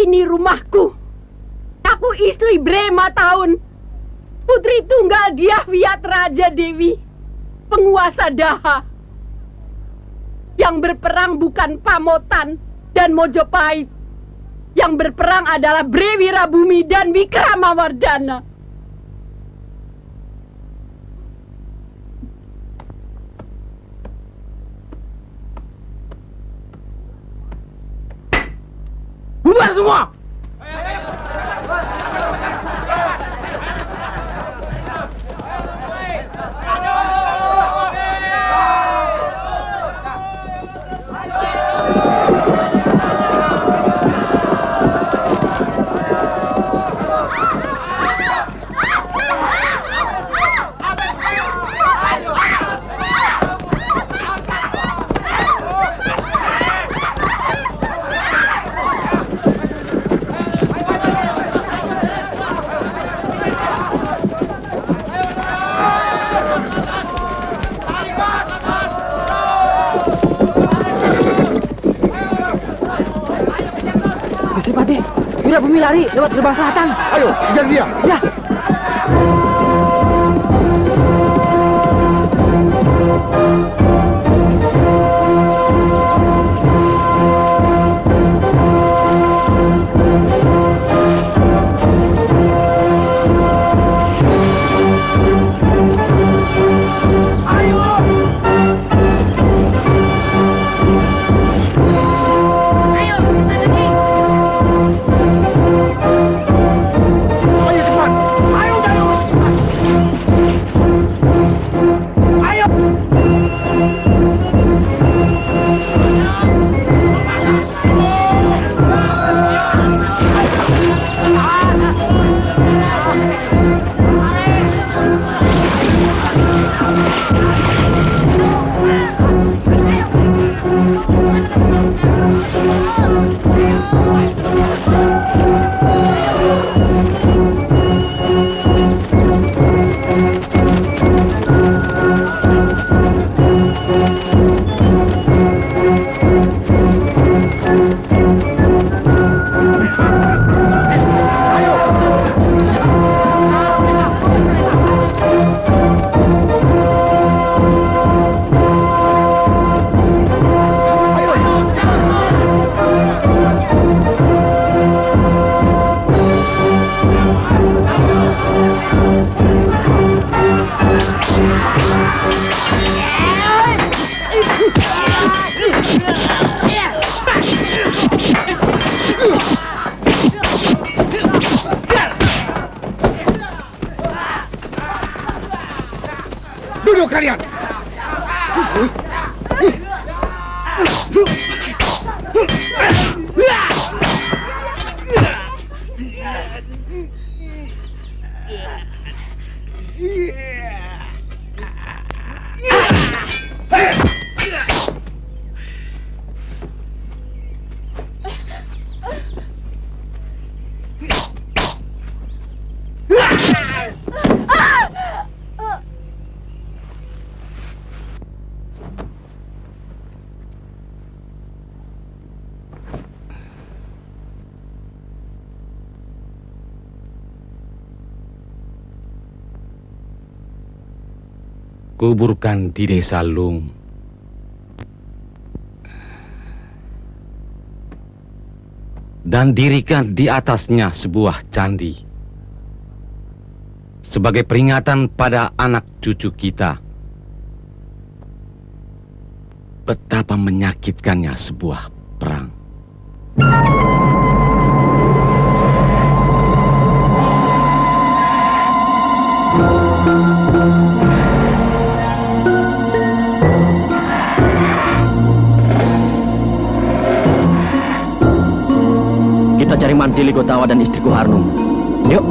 Ini rumahku. Aku istri Brema tahun. Putri tunggal Diahwiat Raja Dewi. Penguasa Daha. Yang berperang bukan Pamotan dan Mojopahit. Yang berperang adalah Bre Wirabumi dan Wikramawardhana. Bubar semua! Pati, Wirabumi lari lewat gerbang selatan. Ayo, kejar dia. Ya. Duduk kalian. Kuburkan di desa Lung. Dan dirikan di atasnya sebuah candi. Sebagai peringatan pada anak cucu kita. Betapa menyakitkannya sebuah perang. Kita cari Mantili Gotawa dan istriku Harnum. Yuk.